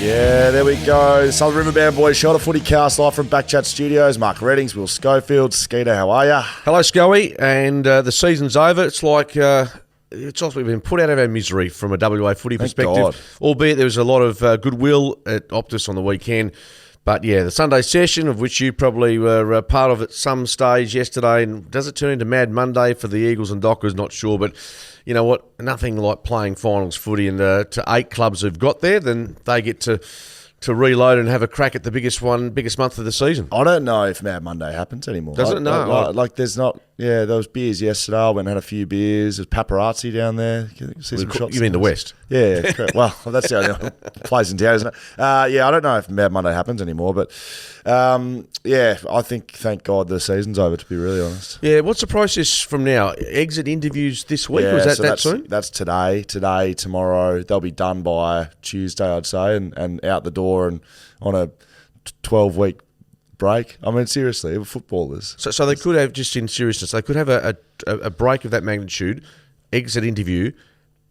Yeah, there we go. Southern Riverband Boys shot a FootyCast live from BackChat Studios. Mark Reddings, Will Schofield. Skeeter, how are you? Hello, Scully. And the season's over. It's like we've been put out of our misery from a WA footy perspective. God. Albeit there was a lot of goodwill at Optus on the weekend. But yeah, the Sunday session, of which you probably were part of at some stage yesterday, and does it turn into Mad Monday for the Eagles and Dockers? Not sure, but you know what? Nothing like playing finals footy, and to 8 clubs who've got there, then they get to reload and have a crack at the biggest month of the season. I don't know if Mad Monday happens anymore. Does it? No. Like there's not. Yeah, there was beers yesterday. I went and had a few beers. There's paparazzi down there. See some shots. You mean the West? Yeah, correct. Well, that's the only place in town, isn't it? Yeah, I don't know if Mad Monday happens anymore, but yeah, I think, thank God, the season's over, to be really honest. Yeah, what's the process from now? Exit interviews this week? Yeah, Was that soon? That's today, tomorrow. They'll be done by Tuesday, I'd say, and out the door and on a 12-week break. I mean, seriously, footballers. So they could have, just in seriousness, they could have a break of that magnitude, exit interview,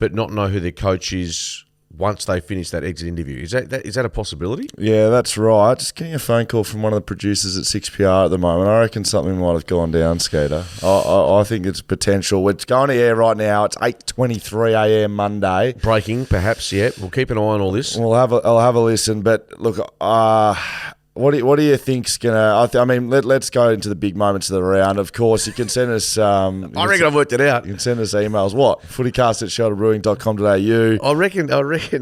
but not know who their coach is once they finish that exit interview. Is that a possibility? Yeah, that's right. Just getting a phone call from one of the producers at 6PR at the moment. I reckon something might have gone down, Skater. I think it's potential. It's going to air right now. It's 8:23 a.m. Monday. Breaking, perhaps, yeah. We'll keep an eye on all this. I'll have a listen. But look, what do you think's gonna? I mean, let's go into the big moments of the round. Of course, you can send us. I reckon I've worked it out. You can send us emails. What? FootyCast@shelterbrewing.com.au. I reckon.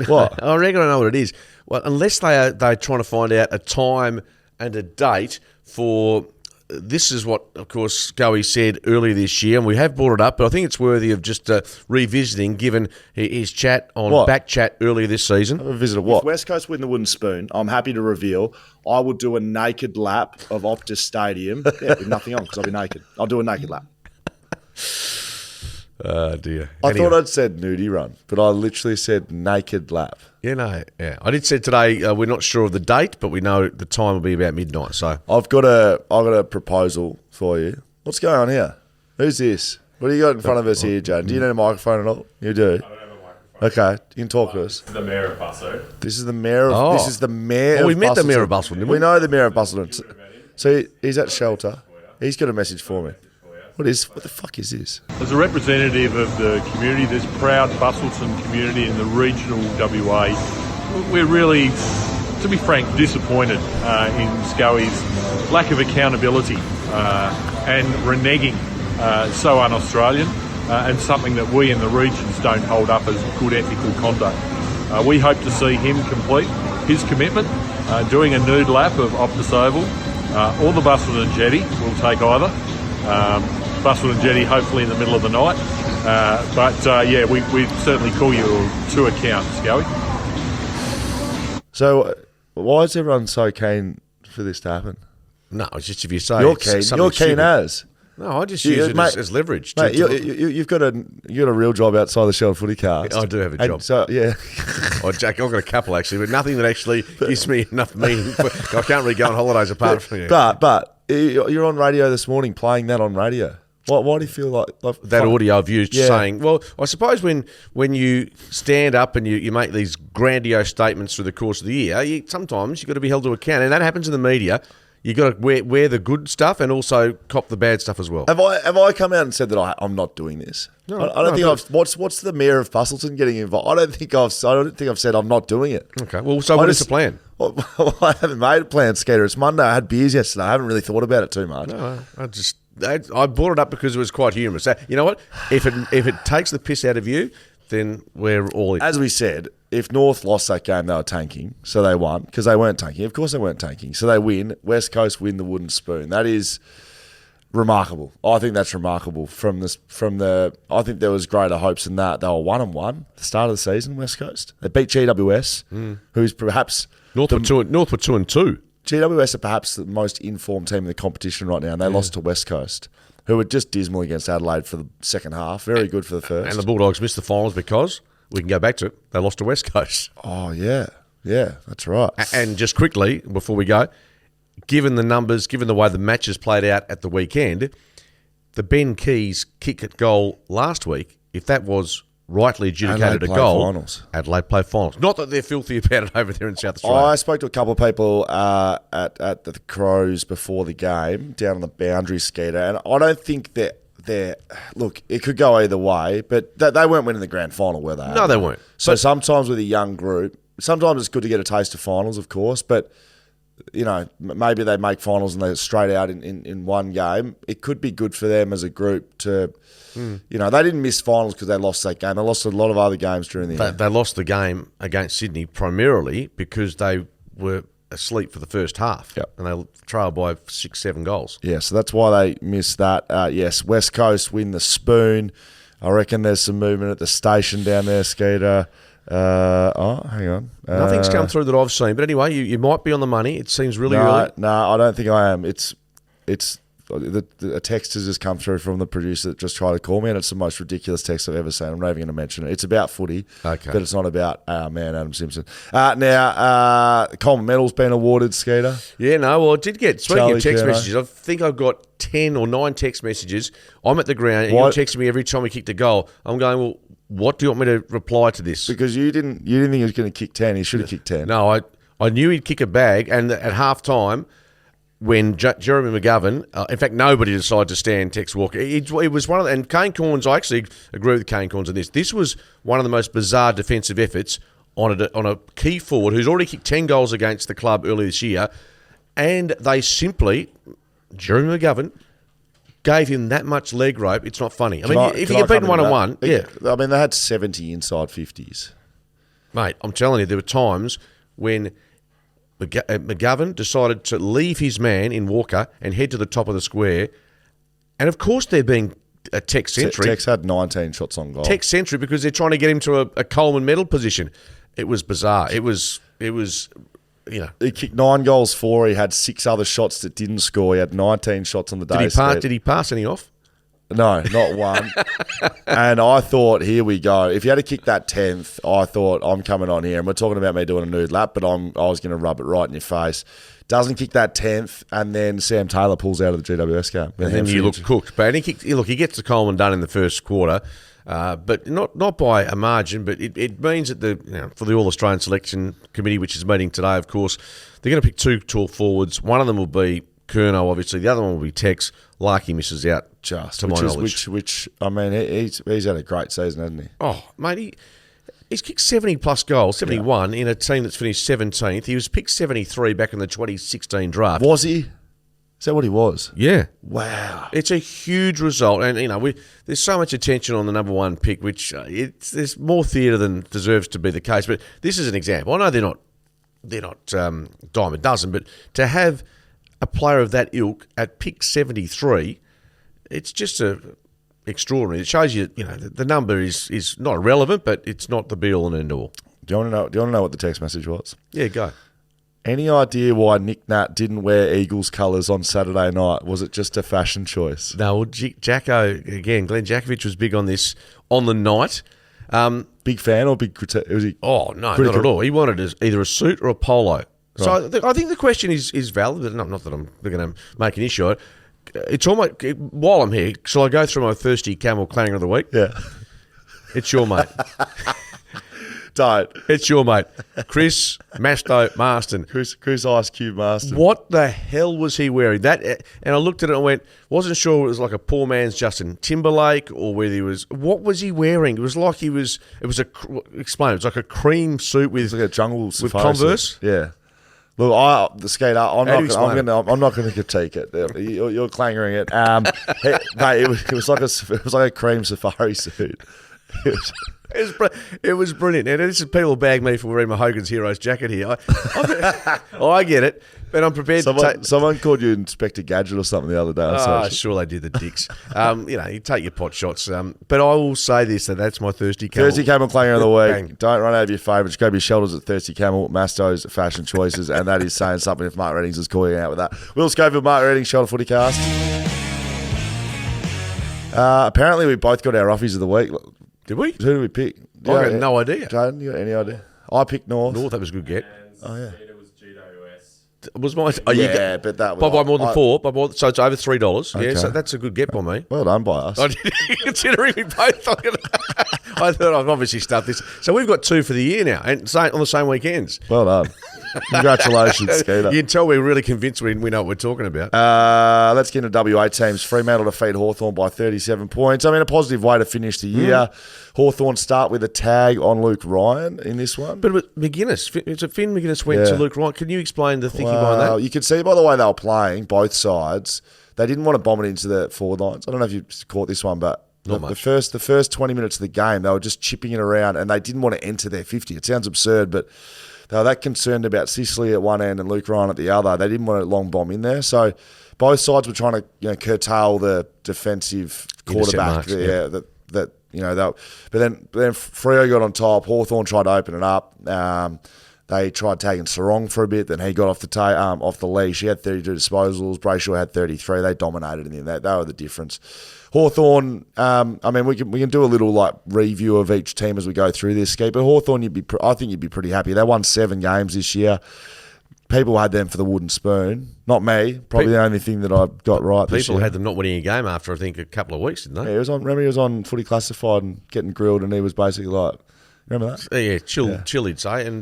What? I reckon I know what it is. Well, unless they're trying to find out a time and a date for. This is what, of course, Scully said earlier this year, and we have brought it up, but I think it's worthy of just revisiting, given his chat on BackChat earlier this season. Revisit what? If West Coast win the wooden spoon, I'm happy to reveal I will do a naked lap of Optus Stadium with nothing on because I'll be naked. I'll do a naked lap. Oh, dear. I thought I'd said nudie run, but I literally said naked lap. Yeah. I did say today we're not sure of the date, but we know the time will be about midnight. So I've got a proposal for you. What's going on here? Who's this? What do you got in front of us here, Jane? Do you need a microphone at all? You do. I don't have a microphone. Okay, you can talk to us. The mayor of Busselton. This is the mayor of. This is the mayor. Oh, we of met the Busselton. mayor of Busselton, didn't we? We know the mayor of Busselton. So he's at shelter. He's got a message for me. What the fuck is this? As a representative of the community, this proud Busselton community in the regional WA, we're really, to be frank, disappointed in Scully's lack of accountability and reneging so un-Australian and something that we in the regions don't hold up as good ethical conduct. We hope to see him complete his commitment, doing a nude lap of Optus Oval or the Busselton Jetty. We'll take either. Busselton Jetty, hopefully in the middle of the night. Yeah, we certainly call you to account, Scully. So why is everyone so keen for this to happen? no, it's just if you say You're keen. You're keen as. No, I just use it as leverage. Mate, you've got a real job outside the Shelter FootyCast. I do have a job. So yeah, Jack, I've got a couple actually, but nothing that actually gives me enough meaning. I can't really go on holidays apart from you. But you're on radio this morning, playing that on radio. Why do you feel like that audio I've used saying? Well, I suppose when you stand up and you make these grandiose statements through the course of the year, sometimes you've got to be held to account, and that happens in the media. You got to wear the good stuff and also cop the bad stuff as well. Have I come out and said that I'm not doing this? No, I don't think I've. What's the mayor of Busselton getting involved? I don't think I've said I'm not doing it. Okay. Well, so what is the plan? Well, I haven't made a plan, Skater. It's Monday. I had beers yesterday. I haven't really thought about it too much. No, I brought it up because it was quite humorous. You know what? If it takes the piss out of you, then we're all in. As we said, if North lost that game, they were tanking, so they won because they weren't tanking. Of course, they weren't tanking, so they win. West Coast win the wooden spoon. That is remarkable. I think that's remarkable. I think there was greater hopes than that. They were 1-1 at the start of the season. West Coast. They beat GWS, who's perhaps North were 2-2. GWS are perhaps the most informed team in the competition right now, and they lost to West Coast, who were just dismal against Adelaide for the second half. Very good for the first. And the Bulldogs missed the finals because, we can go back to it, they lost to West Coast. Oh, yeah. Yeah, that's right. And just quickly, before we go, given the numbers, given the way the matches played out at the weekend, the Ben Keys kick at goal last week, if that was rightly adjudicated Adelaide a play goal. finals. Adelaide play finals. Not that they're filthy about it over there in South Australia. I spoke to a couple of people at the Crows before the game down on the boundary, Skeeter, and I don't think that look, it could go either way, but they weren't winning the grand final, were they? No, they weren't. So sometimes with a young group, sometimes it's good to get a taste of finals, of course, but maybe they make finals and they're straight out in one game. It could be good for them as a group to, they didn't miss finals because they lost that game. They lost a lot of other games during the year. They lost the game against Sydney primarily because they were asleep for the first half. Yep. And they trailed by 6-7 goals. Yeah, so that's why they missed that. Yes, West Coast win the spoon. I reckon there's some movement at the station down there, Skeeter. Hang on. Nothing's come through that I've seen. But anyway, you might be on the money. It seems really early. No, I don't think I am. It's a text has just come through from the producer that just tried to call me, and it's the most ridiculous text I've ever seen. I'm not even going to mention it. It's about footy, okay, but it's not about our man Adam Simpson. Now, Coleman Medal's been awarded, Skeeter. Yeah, no, well, I did get, speaking Charlie of text Curnow. messages, I think I've got 10 or 9 text messages. I'm at the ground, and you're texting me every time we kicked a goal. I'm going, well, what do you want me to reply to this? Because you didn't think he was going to kick 10. He should have kicked 10. No, I knew he'd kick a bag, and at half-time, when Jeremy McGovern, in fact, nobody decided to stand Tex Walker. It was one of and Kane Corns, I actually agree with Kane Corns on this. This was one of the most bizarre defensive efforts on a key forward who's already kicked 10 goals against the club earlier this year, and they simply, Jeremy McGovern, gave him that much leg rope. It's not funny. I mean, if you get beaten 1-1, yeah. I mean, they had 70 inside 50s. Mate, I'm telling you, there were times when McGovern decided to leave his man in Walker and head to the top of the square. And, of course, they're being a Tex-centric. Tex had 19 shots on goal. Tex-centric because they're trying to get him to a Coleman medal position. It was bizarre. It was. He kicked 9 goals for. He had 6 other shots that didn't score. He had 19 shots on the day. Did he pass any off? No, not one. And I thought, here we go. If you had to kick that 10th, I thought, I'm coming on here. And we're talking about me doing a nude lap, but I was going to rub it right in your face. Doesn't kick that 10th, and then Sam Taylor pulls out of the GWS game. And then you look cooked. But he gets the Coleman done in the first quarter, but not by a margin. But it means that for the All-Australian Selection Committee, which is meeting today, of course, they're going to pick 2 tall forwards. One of them will be Curnow, obviously. The other one will be Tex. Larkey misses out, to my knowledge. Which I mean, he's had a great season, hasn't he? Oh, mate, he's kicked 70-plus goals, 71, in a team that's finished 17th. He was picked 73 back in the 2016 draft. Was he? Is that what he was? Yeah. Wow. It's a huge result. And, there's so much attention on the number 1 pick, which there's more theatre than deserves to be the case. But this is an example. I know they're not dime a dozen, but to have a player of that ilk at pick 73, it's just extraordinary. It shows you, the number is not irrelevant, but it's not the be-all and end-all. Do you want to know what the text message was? Yeah, go. Any idea why Nick Nat didn't wear Eagles colours on Saturday night? Was it just a fashion choice? No, well, Jacko, again, Glenn Jakovich was big on this on the night. Big fan or big critic? Was he? Oh, no, not at all. He wanted either a suit or a polo. So I think the question is valid, but not that I'm going to make an issue of it. It's almost, while I'm here, shall I go through my thirsty camel clanger of the week? Yeah. It's your mate. Don't. It's your mate. Chris Masto Marston. Chris Ice Cube Marston. What the hell was he wearing? That, and I looked at it and went, wasn't sure it was like a poor man's Justin Timberlake or whether he was, what was he wearing? It was like explain it was like a cream suit with, like a jungle with safari Converse. Suit. Yeah. Look, the skater. I'm not going to critique it. You're clangering it. Mate, it was like a cream safari suit. It was brilliant. And this is people bag me for wearing my Hogan's Heroes jacket here. I get it, but I'm prepared to take... Someone called you Inspector Gadget or something the other day. Sure they did, the dicks. You take your pot shots. But I will say this, that's my Thirsty Camel. Thirsty Camel clanger of the week. Bang. Don't run out of your favourites. Go be shelters at Thirsty Camel, Masto's Fashion Choices, and that is saying something if Mark Reddings is calling out with that. Will Schofield, Mark Reddings, Shelter FootyCast. Apparently we both got our offies of the week. Did we? Who did we pick? I got no idea. Jaden, you got any idea? I picked North. That was a good get. Oh, yeah. It was GWS. Was mine? Oh, Yeah, but that was by more than four. So it's over $3. Okay. Yeah, so that's a good get by me. Well done by us. I did, considering we both. I thought I've obviously stuffed this. So we've got 2 for the year now, and on the same weekends. Well done. Congratulations, Skeeter. You can tell we're really convinced we know what we're talking about. Let's get into WA teams. Fremantle defeat Hawthorn by 37 points. I mean, a positive way to finish the year. Hawthorn start with a tag on Luke Ryan in this one. But McGuinness, Finn McGuinness went to Luke Ryan. Can you explain the thinking behind that? You could see by the way they were playing, both sides, they didn't want to bomb it into the forward lines. I don't know if you caught this one, but the first 20 minutes of the game, they were just chipping it around and they didn't want to enter their 50. It sounds absurd, but they were that concerned about Sicily at one end and Luke Ryan at the other. They didn't want a long bomb in there. So both sides were trying to curtail the defensive quarterback. But then Freo got on top. Hawthorn tried to open it up. They tried tagging Sarong for a bit. Then he got off the leash. He had 32 disposals. Brayshaw had 33. They dominated in there. They were the difference. Hawthorn, I mean, we can do a little like review of each team as we go through this, Ski. But Hawthorn, I think you'd be pretty happy. They won 7 games this year. People had them for the wooden spoon. Not me. Probably the only thing that I got right this year. People had them not winning a game after, I think, a couple of weeks, didn't they? Yeah, remember he was on Footy Classified and getting grilled, and he was basically like, remember that? Yeah, chill, he'd say. And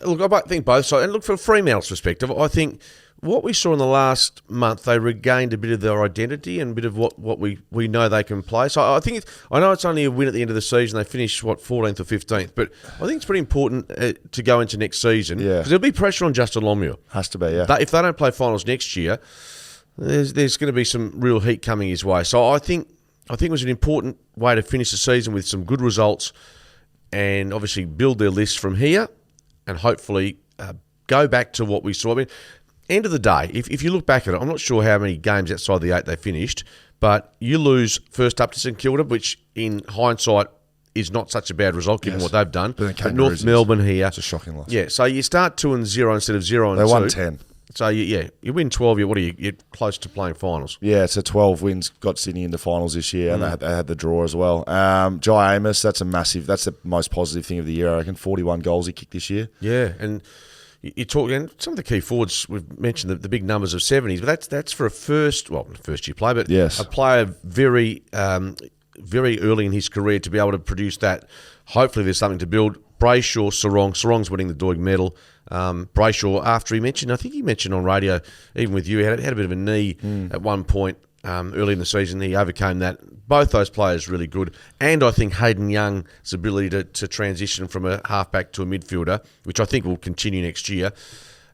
look, I think both sides. And look, from Fremantle's perspective, I think what we saw in the last month, they regained a bit of their identity and a bit of what we know they can play. So I think I know it's only a win at the end of the season. They finished 14th or 15th, but I think it's pretty important to go into next season because there'll be pressure on Justin Longmuir. Has to be, yeah. If they don't play finals next year, there's going to be some real heat coming his way. So I think it was an important way to finish the season with some good results, and obviously build their list from here, and hopefully go back to what we saw. I mean, end of the day, if you look back at it, I'm not sure how many games outside the 8 they finished, but you lose first up to St Kilda, which in hindsight is not such a bad result given what they've done. But North Melbourne here, it's a shocking loss. Yeah, so you start 2-0 instead of 0-2. They won 10. So you win 12. You're close to playing finals. Yeah, so 12 wins got Sydney into finals this year, and they had the draw as well. Jai Amos, that's the most positive thing of the year, I reckon. 41 goals he kicked this year. Yeah, and you talk, and some of the key forwards, we've mentioned the big numbers of 70s, but that's for a first year play, but a player very early in his career to be able to produce that. Hopefully there's something to build. Brayshaw, Sarong's winning the Doig medal. Brayshaw, after I think he mentioned on radio, even with you, he had a bit of a knee at one point early in the season. He overcame that. Both those players really good. And I think Hayden Young's ability to transition from a halfback to a midfielder, which I think will continue next year,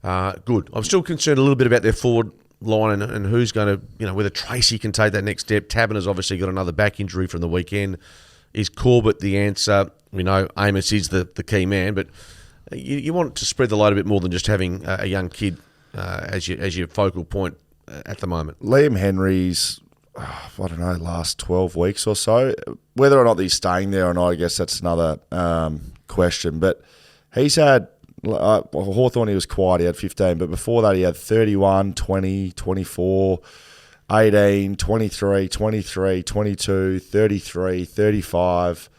good. I'm still concerned a little bit about their forward line and who's going to, whether Tracy can take that next step. Taberner's obviously got another back injury from the weekend. Is Corbett the answer? We know Amos is the key man, but you want to spread the load a bit more than just having a young kid as your focal point at the moment. Liam Henry's, last 12 weeks or so. Whether or not he's staying there or not, I guess that's another question. But he's had, Hawthorn, he was quiet, he had 15, but before that he had 31, 20, 24, 18, 23, 23, 22, 33, 35.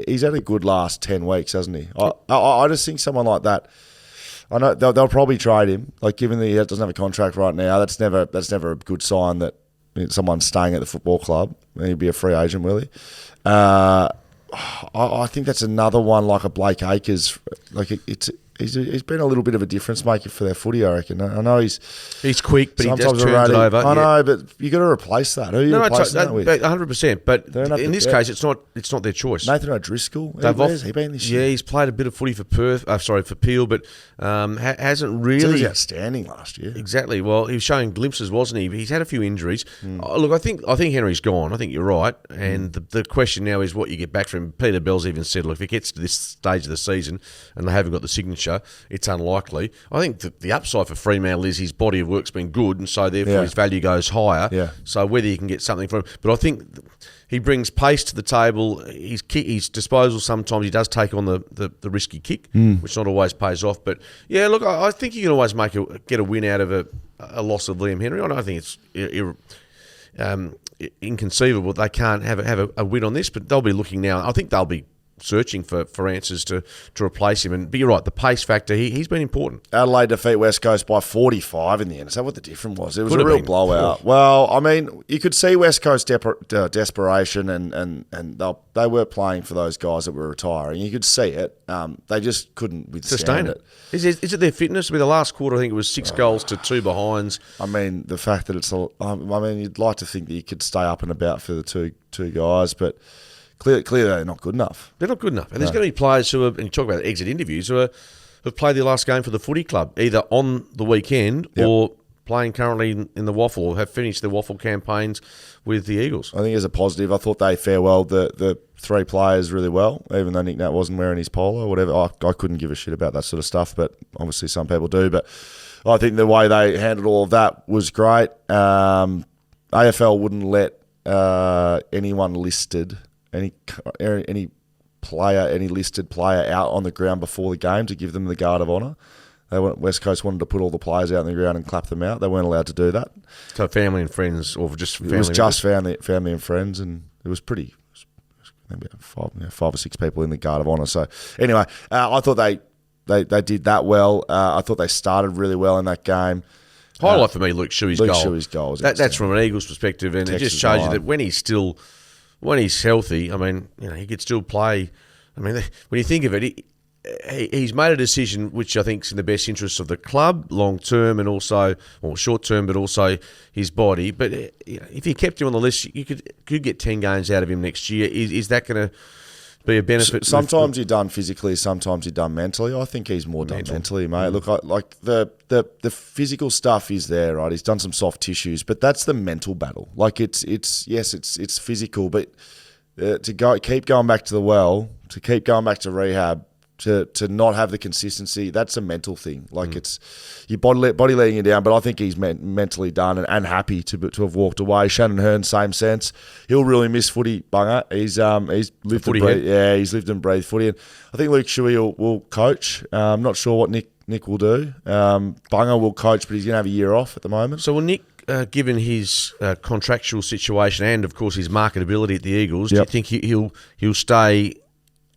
He's had a good last 10 weeks, hasn't he? I just think someone like that, I know they'll probably trade him. Like, given that he doesn't have a contract right now, that's never a good sign that someone's staying at the football club. He'd be a free agent, will he? I think that's another one like a Blake Acres. Like he's been a little bit of a difference maker for their footy, I reckon. I know he's quick, but he just turns it over. I know, but you got to replace that. Who are you replacing that with? 100%. But in this case, it's not their choice. Nathan O'Driscoll, where's he been this year? Yeah, he's played a bit of footy for Peel, but hasn't really. He was outstanding last year. Exactly. Well, he was showing glimpses, wasn't he? He's had a few injuries. Look, I think Henry's gone. I think you're right. And the question now is what you get back from him. Peter Bell's even said, look, if it gets to this stage of the season and they haven't got the signature, it's unlikely. I think the upside for Fremantle is his body of work's been good, and so therefore his value goes higher. Yeah. So whether you can get something from him, but I think he brings pace to the table. His disposal, sometimes he does take on the risky kick, which not always pays off. But yeah, look, I think you can always get a win out of a loss of Liam Henry. I don't think it's inconceivable they can't have a win on this, but they'll be looking now. I think they'll be searching for answers to replace him. But you're right, the pace factor, he's been important. Adelaide defeat West Coast by 45 in the end. Is that what the difference was? It was Could a have real been. blowout. Well, I mean, you could see West Coast desperation, and they were playing for those guys that were retiring. You could see it. They just couldn't withstand Sustain it. Is it their fitness? I mean, the last quarter, I think it was 6 goals to 2 behinds. I mean, the fact that you'd like to think that you could stay up and about for the two guys, but clearly they're not good enough. They're not good enough. And there's going to be players who have, and you talk about exit interviews, who've played their last game for the footy club, either on the weekend or playing currently in the Waffle, or have finished their Waffle campaigns with the Eagles. I think as a positive, I thought they farewelled the 3 players really well, even though Nick Nat wasn't wearing his polo or whatever. I couldn't give a shit about that sort of stuff, but obviously some people do. But I think the way they handled all of that was great. AFL wouldn't let anyone listed, any listed player out on the ground before the game to give them the guard of honour. West Coast wanted to put all the players out on the ground and clap them out. They weren't allowed to do that. So family and friends, or just family? It was just family and friends, and it was pretty. Maybe 5 or 6 people in the guard of honour. So anyway, I thought they did that well. I thought they started really well in that game. Highlight for me, Luke Shuey's goal. Shuey's goal. That's from an Eagles perspective, and Texas it just shows you line. that when he's healthy, I mean, he could still play. I mean, when you think of it, he's made a decision which I think is in the best interests of the club, long term and also, or short term, but also his body. But if you kept him on the list, you could get 10 games out of him next year. Is that going to be a benefit? Sometimes you're done physically, sometimes you're done mentally. I think he's more done mentally, mate. Look, like the physical stuff is there, right? He's done some soft tissues, but that's the mental battle. Like it's physical, but keep going back to the well, to keep going back to rehab, to not have the consistency, that's a mental thing. Like it's your body letting you down, but I think he's mentally done and happy to have walked away. Shannon Hearn, same sense. He'll really miss footy, Bunga. He's lived and breathed. Yeah, he's lived and breathed footy. And I think Luke Shuey will coach. I'm not sure what Nick will do. Bunga will coach, but he's going to have a year off at the moment. So will Nick, given his contractual situation and of course his marketability at the Eagles, do you think he'll stay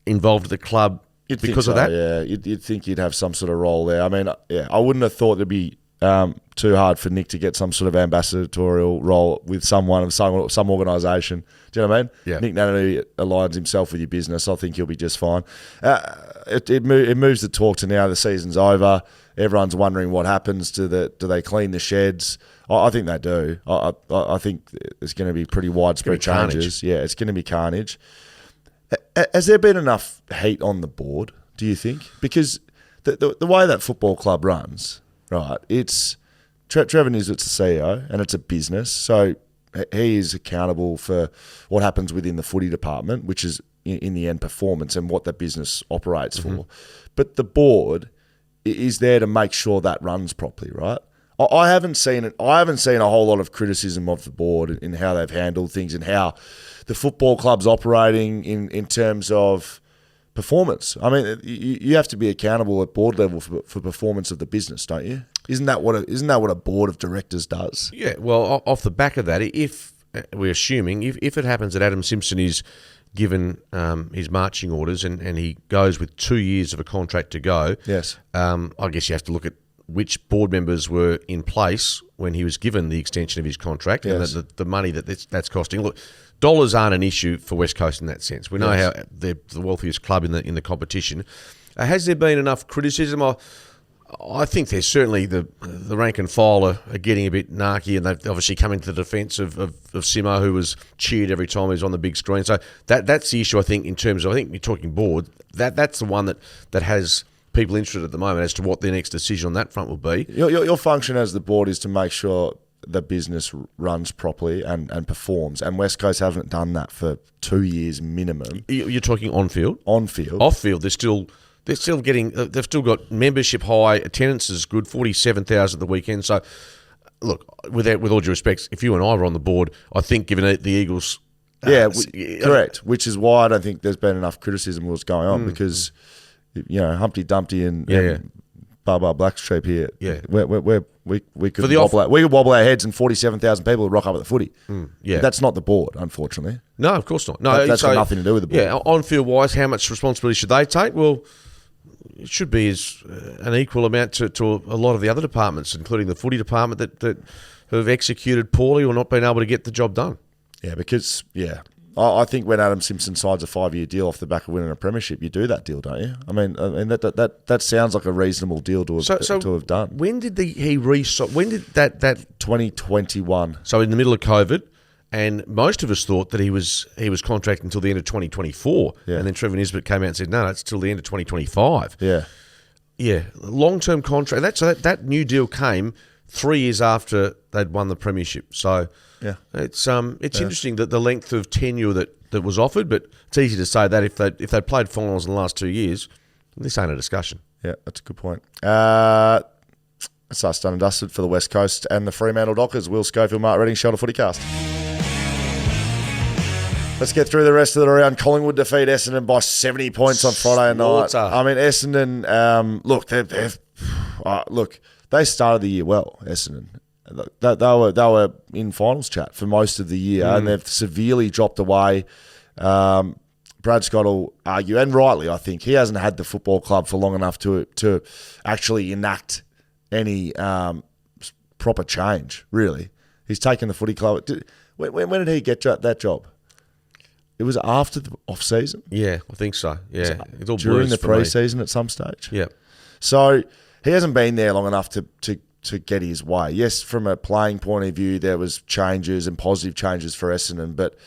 involved at the club? Because of that? Yeah, you'd think he'd have some sort of role there. I mean, I wouldn't have thought it'd be too hard for Nick to get some sort of ambassadorial role with some organisation. Do you know what I mean? Yeah. Nick Nannity aligns himself with your business. I think he'll be just fine. It moves the talk to now the season's over. Everyone's wondering what happens do they clean the sheds? I think they do. I think there's going to be pretty widespread changes. Yeah, it's going to be carnage. Has there been enough heat on the board, do you think? Because the way that football club runs, right, it's Trevor Nisbett's the CEO and it's a business, so he is accountable for what happens within the footy department, which is in the end performance and what the business operates for. But the board is there to make sure that runs properly, right? I haven't seen it. I haven't seen a whole lot of criticism of the board in how they've handled things and how the football club's operating in terms of performance. I mean, you have to be accountable at board level for performance of the business, don't you? Isn't that what a board of directors does? Yeah. Well, off the back of that, if we're assuming if it happens that Adam Simpson is given his marching orders and he goes with 2 years of a contract to go, yes, I guess you have to look at which board members were in place when he was given the extension of his contract, yes, and the money that's costing. Look, dollars aren't an issue for West Coast in that sense. We know how they're the wealthiest club in the competition. Has there been enough criticism? I think there's certainly the rank and file are getting a bit narky, and they've obviously come into the defence of Simo, who was cheered every time he was on the big screen. So that's the issue, I think, in terms of, I think you're talking board. That's the one that has people interested at the moment as to what their next decision on that front will be. Your function as the board is to make sure the business runs properly and performs, and West Coast haven't done that for 2 years minimum. You're talking on-field? On-field. Off-field, they're still getting. They've still got membership high, attendance is good, 47,000 at the weekend. So, look, with all due respect, if you and I were on the board, I think given the Eagles, correct. Which is why I don't think there's been enough criticism of what's going on because, Humpty Dumpty and Bunga Barbara Blackstreet here. Yeah. We could wobble our heads and 47,000 people would rock up at the footy. Yeah. But that's not the board, unfortunately. No, of course not. No, That's got nothing to do with the board. Yeah, on-field wise, how much responsibility should they take? Well, it should be an equal amount to a lot of the other departments, including the footy department that have executed poorly or not been able to get the job done. Yeah, because, I think when Adam Simpson signs a 5-year deal off the back of winning a premiership, you do that deal, don't you? I mean that sounds like a reasonable deal to have done. When did he re-sign? When did that 2021? So in the middle of COVID, and most of us thought that he was contracted until the end of 2024, and then Trevor Nisbet came out and said, no, it's till the end of 2025. Yeah, long-term contract. That new deal came 3 years after they'd won the premiership. So it's interesting that the length of tenure that was offered, but it's easy to say that if they'd played finals in the last 2 years, this ain't a discussion. Yeah, that's a good point. That's us done and dusted for the West Coast and the Fremantle Dockers. Will Schofield, Mark Redding, Shelter FootyCast. Let's get through the rest of the round. Collingwood defeat Essendon by 70 points on Friday night. I mean, Essendon, they started the year well, Essendon. They were in finals chat for most of the year, and they've severely dropped away. Brad Scott will argue, and rightly, I think, he hasn't had the football club for long enough to actually enact any proper change, really. He's taken the footy club. When did he get that job? It was after the off-season? Yeah, I think so. Yeah, it's all during the pre-season at some stage? Yeah. So he hasn't been there long enough to get his way. Yes, from a playing point of view, there was changes and positive changes for Essendon, but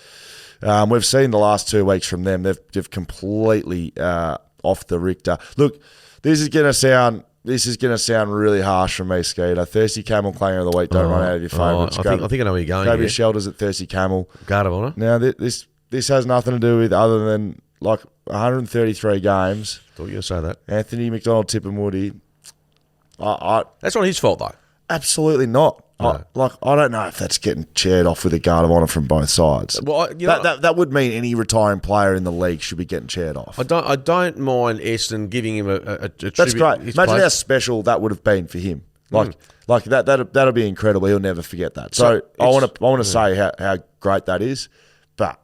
we've seen the last 2 weeks from them. They've completely off the Richter. Look, this is going to sound really harsh from me, Skeeter. Thirsty Camel Clanger of the Week. Don't run out of your favourites. I think I know where you're going. Grab your shelters at Thirsty Camel. Guard of honour. Now, this has nothing to do with other than like 133 games. Thought you were going to say that. Anthony McDonald, Tip and Woody. That's not his fault, though. Absolutely not. No. I don't know if that's getting chaired off with a guard of honour from both sides. Well, that would mean any retiring player in the league should be getting chaired off. I don't mind Essendon giving him a tribute. That's great. Imagine how special that would have been for him. Like that'll be incredible. He'll never forget that. So I want to say how great that is. But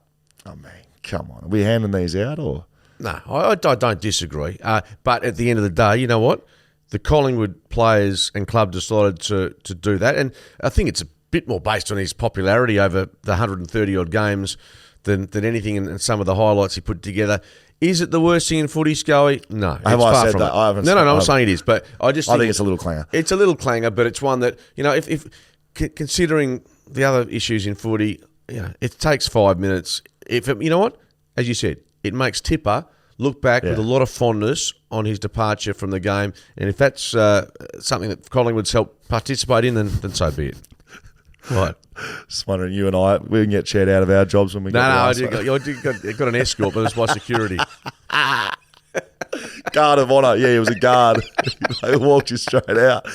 I mean, come on, are we handing these out or? No, I don't disagree. But at the end of the day, you know what? The Collingwood players and club decided to do that. And I think it's a bit more based on his popularity over the 130-odd games than anything in some of the highlights he put together. Is it the worst thing in footy, Scully? No. Have I said that? I haven't. No, I'm not saying it is. But I think it's a little clanger. It's a little clanger, but it's one that, if considering the other issues in footy, it takes 5 minutes. You know what? As you said, it makes Tipper look back with a lot of fondness on his departure from the game. And if that's something that Collingwood's helped participate in, then so be it. Right. Just wondering, you and we can get chaired out of our jobs when we get I got an escort, but it was by security. Guard of honour. Yeah, he was a guard. They walked you straight out.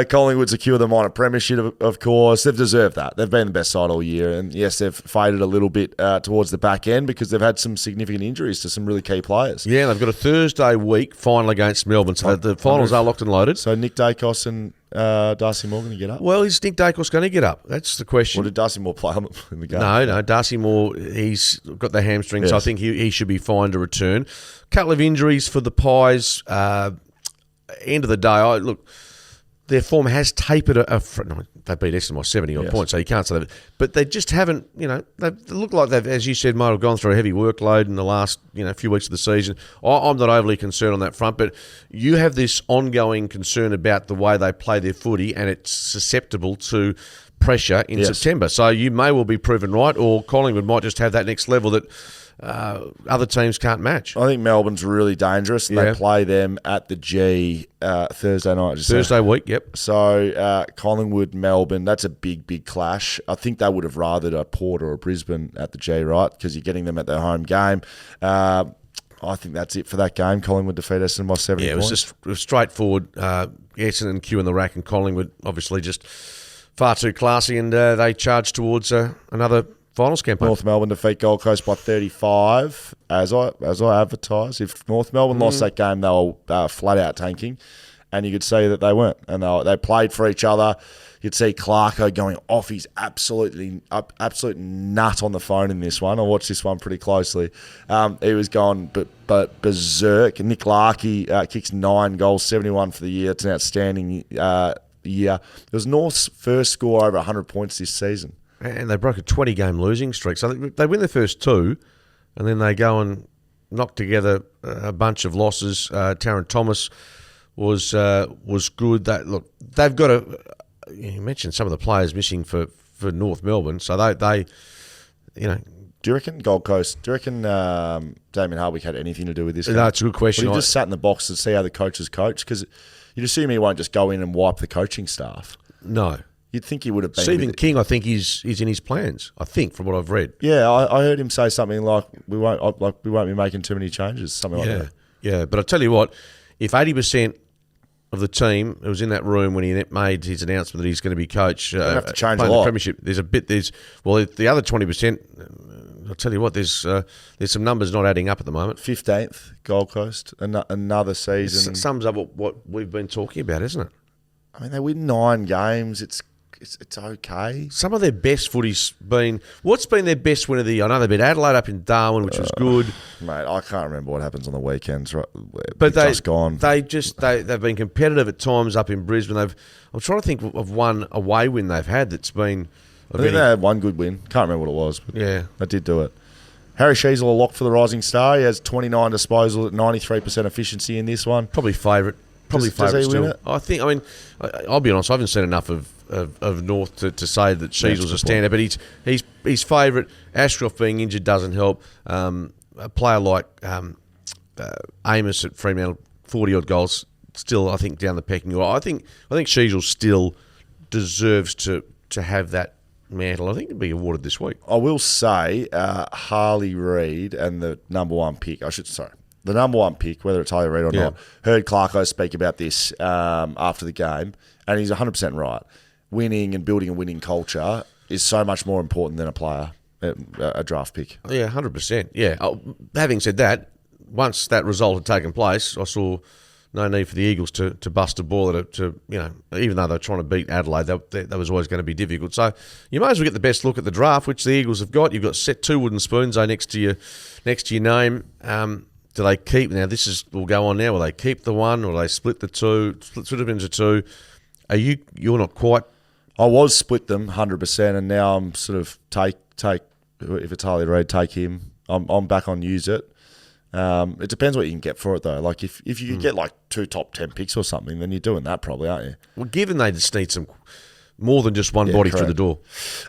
Collingwood secure the minor premiership, of course. They've deserved that. They've been the best side all year. And yes, they've faded a little bit towards the back end because they've had some significant injuries to some really key players. Yeah, they've got a Thursday week final against Melbourne. So the finals are locked and loaded. So Nick Dacos and Darcy Moore going to get up? Well, is Nick Dacos going to get up? That's the question. Or did Darcy Moore play in the game? No. Darcy Moore, he's got the hamstring, so I think he should be fine to return. Couple of injuries for the Pies. End of the day, look, their form has tapered. They beat Essendon by 70-odd points, so you can't say that. But they just haven't, they look like they've, as you said, might have gone through a heavy workload in the last, few weeks of the season. I'm not overly concerned on that front, but you have this ongoing concern about the way they play their footy, and it's susceptible to pressure in September. So you may well be proven right, or Collingwood might just have that next level that other teams can't match. I think Melbourne's really dangerous. They play them at the G Thursday night. Thursday week, yep. So Collingwood, Melbourne, that's a big, big clash. I think they would have rathered a Port or a Brisbane at the G, right? Because you're getting them at their home game. I think that's it for that game. Collingwood defeat Essendon by 70 points. It was straightforward. Essendon, Q in the rack, and Collingwood obviously just far too classy, and they charged towards another finals campaign. North Melbourne defeat Gold Coast by 35, as I advertised. If North Melbourne lost that game, they were flat out tanking, and you could see that they weren't. And they played for each other. You'd see Clarko going off. He's absolute nut on the phone in this one. I watched this one pretty closely. He was going but berserk. Nick Larkey kicks 9 goals, 71 for the year. It's an outstanding year. It was North's first score over 100 points this season. And they broke a 20-game losing streak. So they win their first 2, and then they go and knock together a bunch of losses. Taron Thomas was good. They've got a... You mentioned some of the players missing for North Melbourne, so they Do you reckon Gold Coast? Do you reckon Damien Hardwick had anything to do with this? No, it's a good question. But he just sat in the box to see how the coaches coach, because you'd assume he won't just go in and wipe the coaching staff. No, you'd think he would have been. Stephen King, I think, is in his plans. I think from what I've read. Yeah, I heard him say something like we won't be making too many changes, something like that. Yeah, but I tell you what, if 80% of the team who was in that room when he made his announcement that he's going to be coach, have to change a playing lot. the premiership. The other 20%. I'll tell you what, there's some numbers not adding up at the moment. 15th Gold Coast, another season. It sums up what we've been talking about, isn't it? I mean, they win 9 games. It's okay. Some of their best footy's been... What's been their best win of the year? I know they beat Adelaide up in Darwin, which was good. Mate, I can't remember what happens on the weekends. Right? But just gone. They've been competitive at times up in Brisbane. I'm trying to think of one away win they've had that's been... I think they had one good win. Can't remember what it was. But yeah. They did do it. Harry Sheasel, a lock for the Rising Star. He has 29 disposals at 93% efficiency in this one. Probably favourite. Does he win it? I'll be honest, I haven't seen enough of North to say that Sheasel's a standout, but he's favourite. Ashcroft being injured doesn't help. A player like Amos at Fremantle, 40-odd goals, still, I think, down the pecking order. I think Sheasel still deserves to have that mantle. I think it'll be awarded this week. I will say Harley Reid and the number one pick, the number one pick, whether it's Harley Reid or not, heard Clarko speak about this after the game, and he's 100% right. Winning and building a winning culture is so much more important than a player, a draft pick. Yeah, 100%. Yeah. Having said that, once that result had taken place, I saw no need for the Eagles to bust a ball to even though they're trying to beat Adelaide, that was always going to be difficult. So you may as well get the best look at the draft, which the Eagles have got. You've got set 2 wooden spoons next to your name. Do they keep will go on now? Will they keep the one, or will they split the 2? Split it into 2. You're not quite. I was split them 100%, and now I'm sort of take if it's Harley Reid, take him. I'm back on use it. It depends what you can get for it though. Like if you could get like 2 top 10 picks or something, then you're doing that probably, aren't you? Well, given they just need some more than just one body through the door.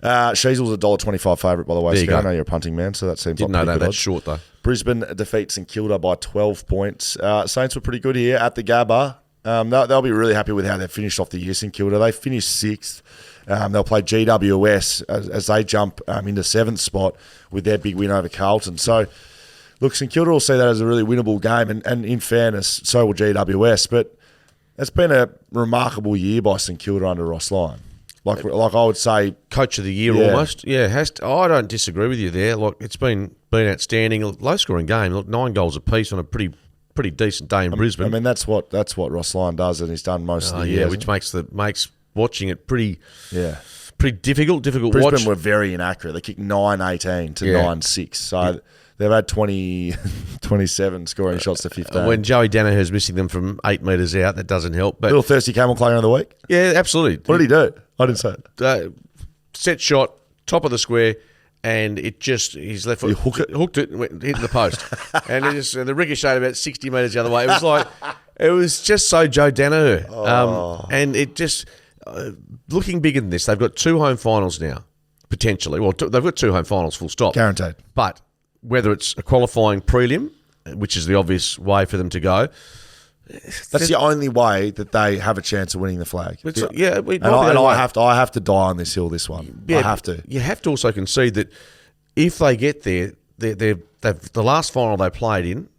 Sheasel's $1.25 favourite, by the way. I know you're a punting man, so that seems Didn't like know pretty that's short though. Brisbane defeats St Kilda by 12 points. Saints were pretty good here at the Gabba. They'll be really happy with how they finished off the year, St Kilda. They finished 6th. They'll play GWS as they jump into 7th spot with their big win over Carlton. So, look, St Kilda will see that as a really winnable game, and in fairness, so will GWS. But it's been a remarkable year by St Kilda under Ross Lyon. Like I would say, coach of the year almost. Yeah, I don't disagree with you there. Like it's been outstanding, low scoring game. Look, 9 goals apiece on a pretty decent day in Brisbane. I mean, that's what Ross Lyon does, and he's done most of the year. Yeah, which makes watching it pretty difficult. Brisbane Brisbane were very inaccurate. They kicked 9-18 to 9-6. So they've had 27 scoring shots to 15. When Joey Danaher's missing them from 8 metres out, that doesn't help. But little thirsty camel player of the week. Yeah, absolutely. What did he do? I didn't say it. Set shot, top of the square, and his left foot hooked it, and went hit the post, and the ricochet about 60 metres the other way. It was just so Joe Danaher, and it just looking bigger than this. They've got 2 home finals now, potentially. Well, they've got 2 home finals, full stop, guaranteed. But whether it's a qualifying prelim, which is the obvious way for them to go. That's the only way that they have a chance of winning the flag. I have to die on this hill. This one, I have to. You have to also concede that if they get there, the last final they played in,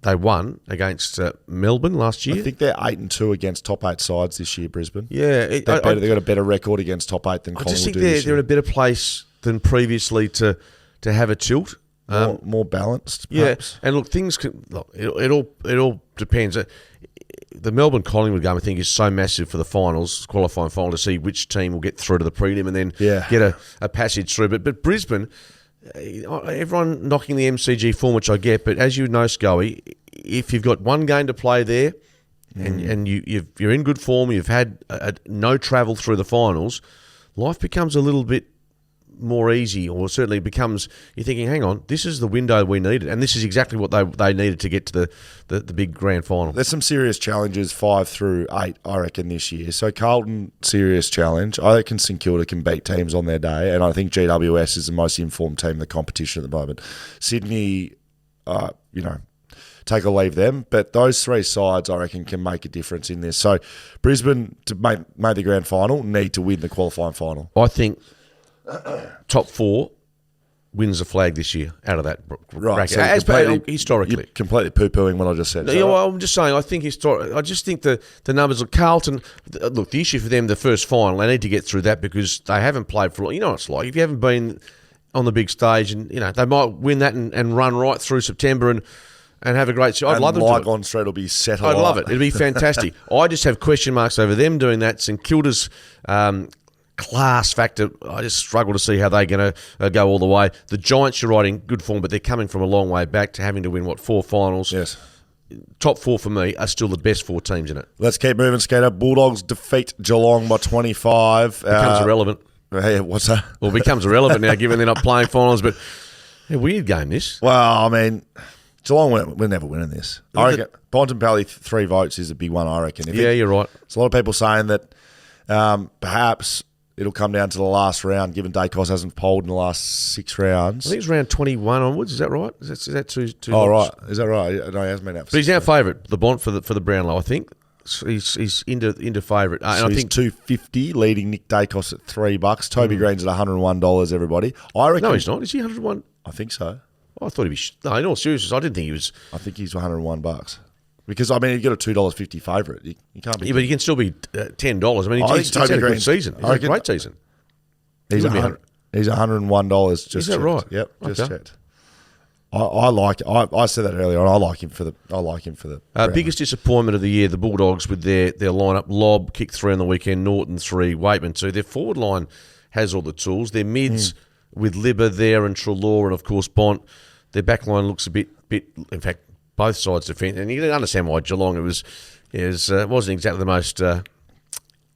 they won against Melbourne last year. I think they're 8-2 against top 8 sides this year. Brisbane. Yeah, they've got a better record against top 8 than Collingwood. I just think they're in a better place than previously to have a tilt. More balanced, perhaps. Yeah, and look, things can. Look, it all depends. The Melbourne Collingwood game, I think, is so massive for the finals, qualifying final, to see which team will get through to the prelim and then get a passage through. But Brisbane, everyone knocking the MCG form, which I get, but as you know, Scully, if you've got one game to play there and you're in good form, you've had no travel through the finals, life becomes a little bit more easy, or certainly becomes, you're thinking, hang on, this is the window we needed, and this is exactly what they needed to get to the big grand final. There's some serious challenges 5 through 8, I reckon, this year. So Carlton, serious challenge. I reckon St Kilda can beat teams on their day, and I think GWS is the most informed team in the competition at the moment. Sydney, take or leave them, but those 3 sides, I reckon, can make a difference in this. So Brisbane, to make the grand final, need to win the qualifying final. I think top 4 wins the flag this year out of that bracket. So Historically. You're completely poo-pooing what I just said. I'm just saying, I just think the numbers of Carlton, look, the issue for them, the first final, they need to get through that because they haven't played for a long. You know what it's like. If you haven't been on the big stage, and they might win that and run right through September and have a great. I'd love them to. On Street will be set. I'd love it. It'd be fantastic. I just have question marks over them doing that. St Kilda's class factor, I just struggle to see how they're going to go all the way. The Giants, you're right, in good form, but they're coming from a long way back to having to win, 4 finals. Yes. Top 4 for me are still the best 4 teams in it. Let's keep moving, Skater. Bulldogs defeat Geelong by 25. Becomes irrelevant. Hey, what's that? Well, it becomes irrelevant now, given they're not playing finals, but a weird game, this. Well, I mean, Geelong, we're never winning this. I reckon Bontempelli 3 votes is a big one, I reckon. You're right. There's a lot of people saying that perhaps it'll come down to the last round, given Dacos hasn't polled in the last 6 rounds. I think it's round 21 onwards. Is that right? Is that two? Oh, right. Is that right? No, he hasn't been out for. But he's our favourite, the Bont for the Brownlow. I think he's into favourite. So he's $2.50, leading Nick Dacos at $3. Toby Green's at $101. Everybody, I reckon. No, he's not. Is he 101? I think so. I thought he'd be. No, in all seriousness, I didn't think he was. I think he's $101. Because, I mean, you got a $2.50 favourite. You can't be. Yeah, but you can still be $10. I mean, he's had a good season. He's had a great season. He's $101. Just is that checked. right? Yep, just checked. I like. I said that earlier, and I like him for the. Biggest disappointment of the year: the Bulldogs with their lineup. Lobb kicked 3 on the weekend. Norton 3. Waitman 2. Their forward line has all the tools. Their mids with Libba there and Treloar and of course Bont. Their back line looks a bit. In fact, both sides defend, and you can understand why Geelong. It wasn't exactly the most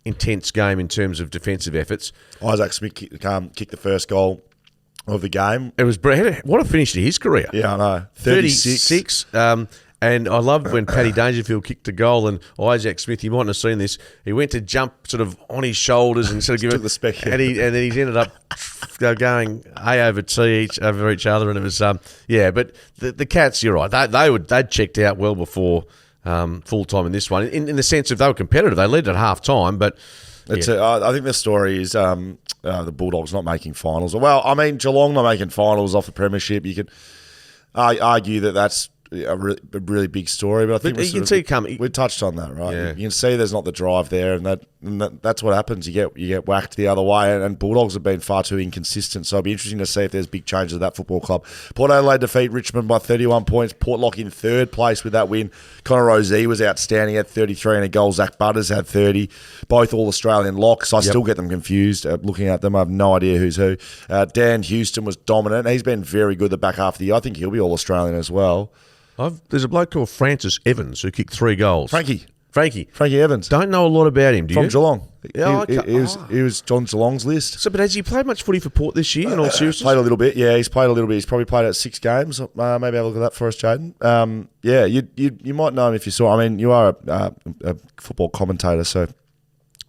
intense game in terms of defensive efforts. Isaac Smith kicked the first goal of the game. It was what a finish to his career. Yeah, I know. 36. And I loved when Paddy Dangerfield kicked a goal and Isaac Smith, you mightn't have seen this, he went to jump sort of on his shoulders and sort of give it the spec, and then he's ended up going A over T over each other, and it was but the Cats, you're right, they'd checked out well before full time in this one in the sense of they were competitive. They led at half time, but I think the story is the Bulldogs not making finals. Well, I mean, Geelong not making finals off the premiership. You could argue that that's a really big story, but I think we touched on that, right? Yeah. You can see there's not the drive there, and that's what happens. You get whacked the other way, and Bulldogs have been far too inconsistent. So it'll be interesting to see if there's big changes at that football club. Port Adelaide defeat Richmond by 31 points. Portlock in 3rd place with that win. Connor Rozee was outstanding at 33 and a goal. Zach Butters had 30. Both all Australian locks. I still get them confused looking at them. I have no idea who's who. Dan Houston was dominant. He's been very good the back half of the year. I think he'll be all Australian as well. There's a bloke called Francis Evans who kicked 3 goals. Frankie Evans. Evans. Don't know a lot about him, do you? From Geelong. Yeah, he was John Geelong's list. So, but has he played much footy for Port this year, in all seriousness? Played a little bit, yeah. He's played a little bit. He's probably played at 6 games. Maybe have a look at that for us, Jaden. You might know him if you saw. I mean, you are a football commentator, so.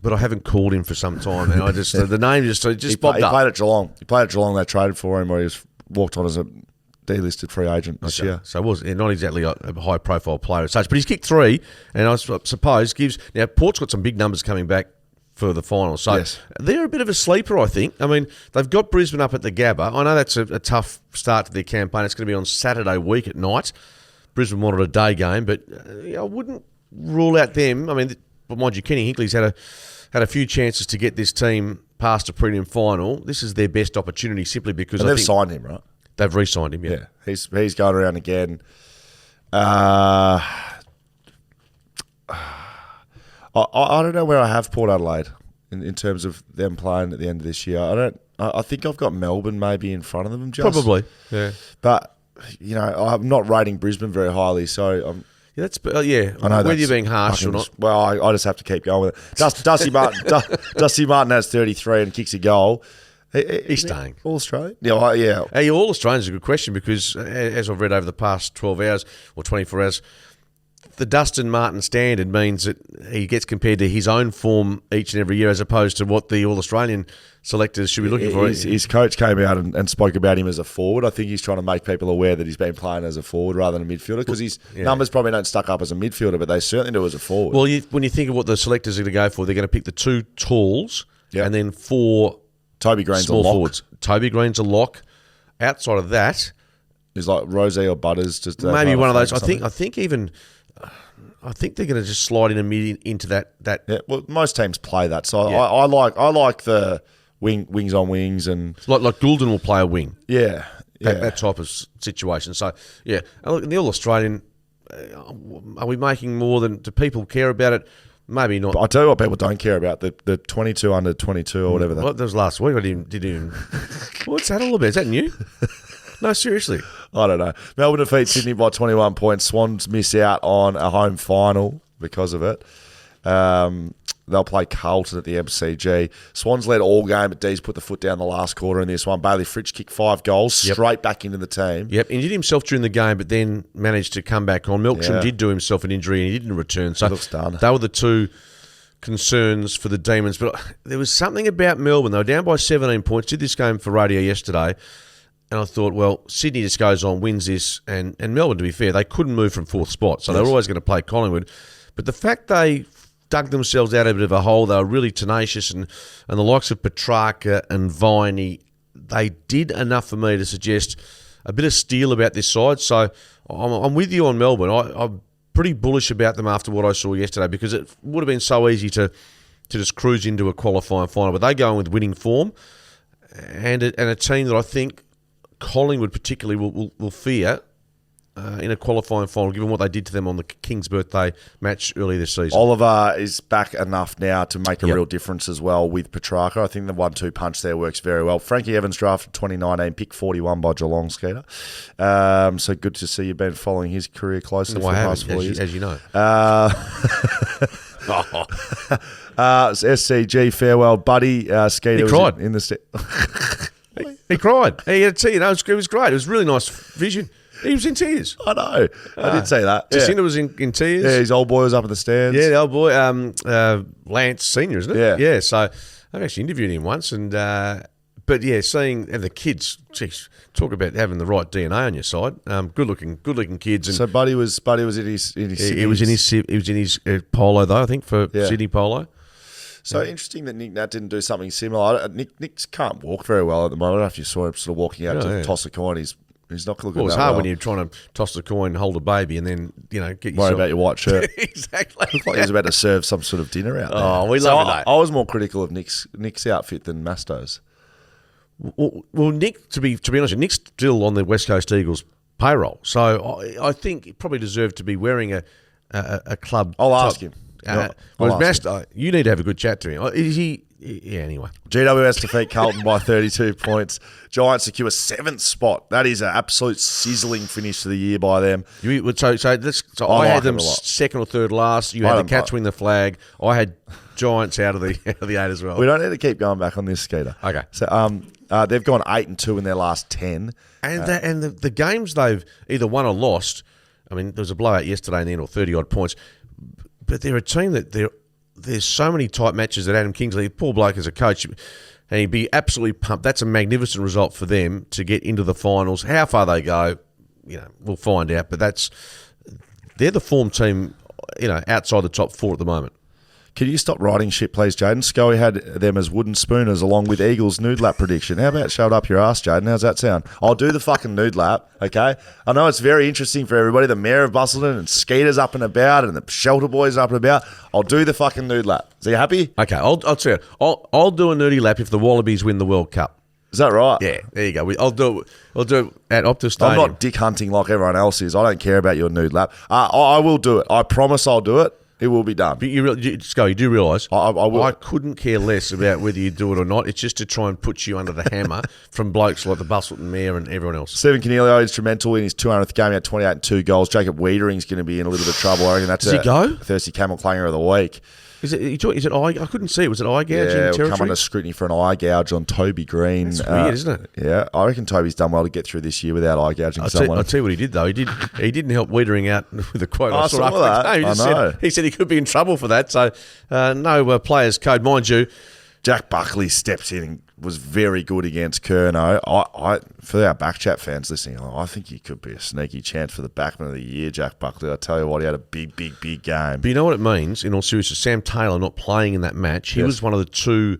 But I haven't called him for some time, and I just the name just popped up. He played at Geelong. They traded for him, where he was walked on as a delisted free agent this year. So it was not exactly a high-profile player as such, but he's kicked 3, and I suppose now Port's got some big numbers coming back for the final, so they're a bit of a sleeper, I think. I mean, they've got Brisbane up at the Gabba. I know that's a tough start to their campaign. It's going to be on Saturday week at night. Brisbane wanted a day game, but I wouldn't rule out them. I mean, mind you, Kenny Hinkley's had had a few chances to get this team past a prelim final. This is their best opportunity simply because And they've signed him, right? They've re-signed him, Yeah, he's going around again. I don't know where I have Port Adelaide in terms of them playing at the end of this year. I think I've got Melbourne maybe in front of them. Probably, yeah. But I'm not rating Brisbane very highly, so I'm. Yeah, I know whether you're being harsh or not. Well, I just have to keep going with it. Dusty Martin, Dusty Martin has 33 and kicks a goal. He's staying. All Australian? Yeah. Hey, all Australians is a good question because, as I've read over the past 12 hours or 24 hours, the Dustin Martin standard means that he gets compared to his own form each and every year as opposed to what the All-Australian selectors should be looking for. His coach came out and spoke about him as a forward. I think he's trying to make people aware that he's been playing as a forward rather than a midfielder because his numbers probably don't stack up as a midfielder, but they certainly do as a forward. Well, when you think of what the selectors are going to go for, they're going to pick the 2 talls and then 4 Toby Green's small a lock. forwards. Toby Green's a lock. Outside of that, he's like Rosie or Butters. Just maybe one of those. I think they're going to just slide in a mid into that. Yeah, well, most teams play that, so I like the wings on wings and like Goulden will play a wing. Yeah. That type of situation. So yeah, and look, the All Australian. Are we making more than do people care about it? Maybe not. But I tell you what, people don't care about the 22 under 22 or whatever. That was last week. I didn't. What's that all about? Is that new? No, seriously. I don't know. Melbourne defeat Sydney by 21 points. Swans miss out on a home final because of it. They'll play Carlton at the MCG. Swans led all game, but D's put the foot down the last quarter in this one. Bailey Fritsch kicked 5 goals straight back into the team. Yep, injured himself during the game, but then managed to come back on. Milksham did do himself an injury and he didn't return. So looks done. They were the 2 concerns for the Demons. But there was something about Melbourne. They were down by 17 points. Did this game for radio yesterday. And I thought, well, Sydney just goes on, wins this. And Melbourne, to be fair, they couldn't move from 4th spot. So they were always going to play Collingwood. But the fact they dug themselves out of a bit of a hole, they were really tenacious. And the likes of Petrarca and Viney, they did enough for me to suggest a bit of steel about this side. So I'm with you on Melbourne. I'm pretty bullish about them after what I saw yesterday because it would have been so easy to just cruise into a qualifying final. But they go in with winning form and a team that I think Collingwood particularly will fear in a qualifying final, given what they did to them on the King's birthday match earlier this season. Oliver is back enough now to make a real difference as well with Petrarca. I think the 1-2 punch there works very well. Frankie Evans drafted 2019, pick 41 by Geelong, Skeeter. So good to see you've been following his career closely for the past 4 years. As you know. SCG, farewell, buddy. Skeeter He cried. in the He cried. He had to tell you, it was great. It was a really nice vision. He was in tears. I know. I did say that. Jacinta was in tears. Yeah, his old boy was up in the stands. Yeah, the old boy, Lance Senior, isn't it? Yeah. Yeah. So I've actually interviewed him once, and but yeah, seeing the kids, geez, talk about having the right DNA on your side. Good looking kids. And so Buddy was in his. He was in his polo though. I think for Sydney polo. So interesting that Nick Nat didn't do something similar. Nick can't walk very well at the moment. I don't know if you saw him sort of walking out to toss a coin. He's not looking. Well, it's hard when you're trying to toss the coin, hold a baby, and then get yourself... worry about your white shirt. Exactly. Looked like he was about to serve some sort of dinner out there. Oh, we love it. I was more critical of Nick's outfit than Masto's. Well, Nick, to be honest, Nick's still on the West Coast Eagles payroll, so I think he probably deserved to be wearing a club. I'll ask him. Whereas Masto, you need to have a good chat to him. Is he? Yeah, anyway. GWS defeat Carlton by 32 points. Giants secure 7th spot. That is an absolute sizzling finish to the year by them. So I had them second or third last. You had the Cats win the flag. I had Giants out of the 8 as well. We don't need to keep going back on this, Skeeter. Okay. So they've gone 8-2 in their last 10. And the games they've either won or lost. I mean, there was a blowout yesterday in the end, or 30-odd points. But they're a team that there's so many tight matches that Adam Kingsley, poor bloke as a coach, and he'd be absolutely pumped. That's a magnificent result for them to get into the finals. How far they go, we'll find out. But they're the form team, outside the top 4 at the moment. Can you stop writing shit, please, Jaden? Scully had them as wooden spooners along with Eagles' nude lap prediction. How about shove it up your ass, Jaden? How's that sound? I'll do the fucking nude lap, okay? I know it's very interesting for everybody. The mayor of Busselton and Skeeter's up and about and the shelter boys up and about. I'll do the fucking nude lap. So you happy? Okay, I'll tell you. I'll do a nudie lap if the Wallabies win the World Cup. Is that right? Yeah, there you go. I'll do it at Optus Stadium. I'm not dick hunting like everyone else is. I don't care about your nude lap. I will do it. I promise I'll do it. It will be done. But you do realise I will. I couldn't care less about whether you do it or not. It's just to try and put you under the hammer from blokes like the Busselton Mayor and everyone else. Stephen Canelio, instrumental in his 200th game. He had 28 and 2 goals. Jacob Wiedering's going to be in a little bit of trouble. I reckon that's Does he go? Thirsty Camel Clanger of the week. Is it eye? I couldn't see it. Was it eye gouging territory? Come under scrutiny for an eye gouge on Toby Green. That's weird, isn't it? Yeah, I reckon Toby's done well to get through this year without eye gouging someone. I'll tell you what he did, though. He didn't help Wiedering out with a quote. I saw that. I know. He said he could be in trouble for that. So no players code. Mind you, Jack Buckley steps in and was very good against Curnow. For our BackChat fans listening, I think he could be a sneaky chance for the Backman of the Year, Jack Buckley. I tell you what, he had a big game. But you know what it means, in all seriousness? Sam Taylor not playing in that match. He was one of the two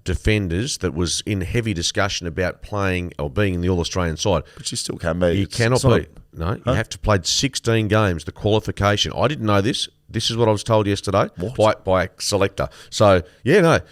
defenders that was in heavy discussion about playing or being in the All-Australian side. But you still can be. You cannot be. No, you have to play 16 games, the qualification. I didn't know this. This is what I was told yesterday by a selector. So,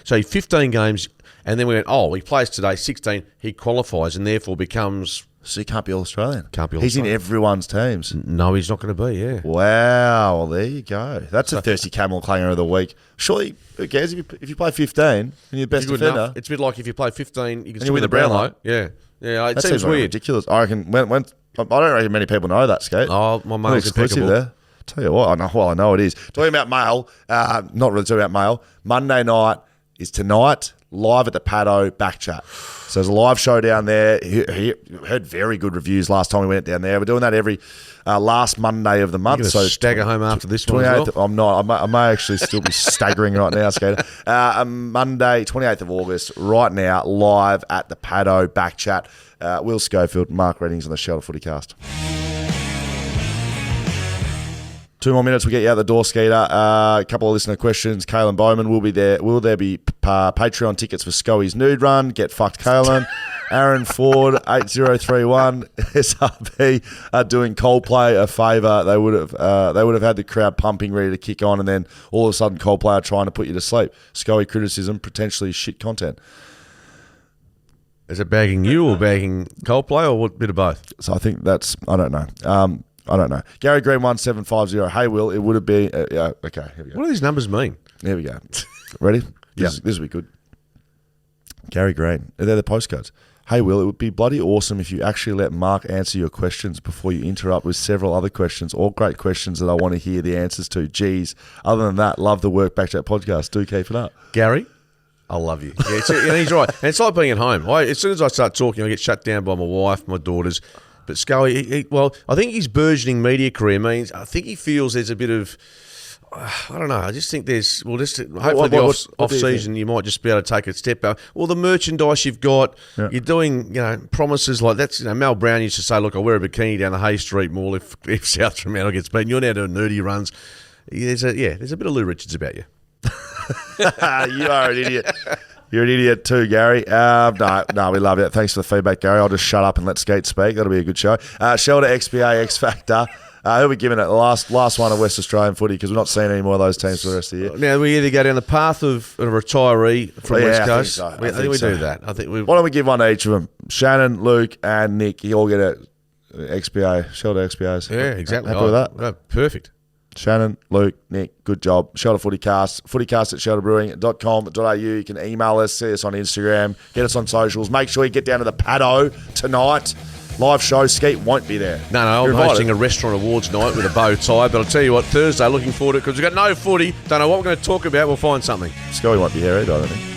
So 15 games, and then we went, he plays today, 16, he qualifies and therefore becomes... So he can't be All-Australian? Can't be He's All-Australian. in everyone's teams? No, he's not going to be, yeah. Wow, well, there you go. That's a Thirsty Camel Clanger of the week. Surely, who cares if you play 15 and you're the best defender? Enough. It's a bit like if you play 15, you can still win the Brownlow. Yeah. It seems weird. Ridiculous. I reckon, I don't reckon many people know that, Skate. Oh, my mail's exclusive there. Tell you what, I know it is. Talking about mail, not really talking about mail, Monday night is tonight, live at the Paddo, BackChat. So there's a live show down there. He heard very good reviews last time we went down there. We're doing that every last Monday of the month. So stagger home after this one as well? I'm not. I may actually still be staggering right now, Skater. Monday, 28th of August, right now, live at the Paddo, BackChat. Will Schofield, Mark Reddings on the Shelter FootyCast. 2 more minutes, we get you out the door, Skeeter. A couple of listener questions. Kalen Bowman will be there. Will there be Patreon tickets for Scully's nude run? Get fucked, Kalen. Aaron Ford, 8031. SRB are doing Coldplay a favour. They would have had the crowd pumping, ready to kick on, and then all of a sudden Coldplay are trying to put you to sleep. Scully criticism, potentially shit content. Is it bagging you or bagging Coldplay or what bit of both? So I think that's, I don't know. Gary Green 1750. Hey Will, it would have been okay. Here we go. What do these numbers mean? Here we go. Ready? This will be good. Gary Green. They're the postcodes. Hey Will, it would be bloody awesome if you actually let Mark answer your questions before you interrupt with several other questions, all great questions that I want to hear the answers to. Geez. Other than that, love the work BackChat podcast. Do keep it up. Gary, I love you. Yeah, and he's right. And it's like being at home. As soon as I start talking, I get shut down by my wife, my daughters. But Scully, I think his burgeoning media career means, I think he feels there's a bit of, I don't know, I just think there's, hopefully the off-season you might just be able to take a step out. Well, the merchandise you've got, you're doing, promises like that's, Mel Brown used to say, look, I'll wear a bikini down the Hay Street Mall if South Fremantle gets beaten. You're now doing nudie runs. There's a bit of Lou Richards about you. You are an idiot. You're an idiot too, Gary. No, we love it. Thanks for the feedback, Gary. I'll just shut up and let Skate speak. That'll be a good show. Shelter, XPA, X Factor. Who'll be giving it the last one of West Australian footy because we're not seeing any more of those teams for the rest of the year. Now, we either go down the path of a retiree from West Coast. I think we do that. Why don't we give one to each of them? Shannon, Luke, and Nick. You all get a XPA, Shelter XPAs. Yeah, exactly. Happy with that? Perfect. Shannon, Luke, Nick, good job. Shelter FootyCast, FootyCast at shelterbrewing.com.au. You can email us, see us on Instagram, get us on socials. Make sure you get down to the Paddo tonight. Live show. Skeet won't be there. No, I'm hosting a restaurant awards night with a bow tie, but I'll tell you what, Thursday, looking forward to it because we've got no footy. Don't know what we're going to talk about. We'll find something. Scully won't be here either, I don't think.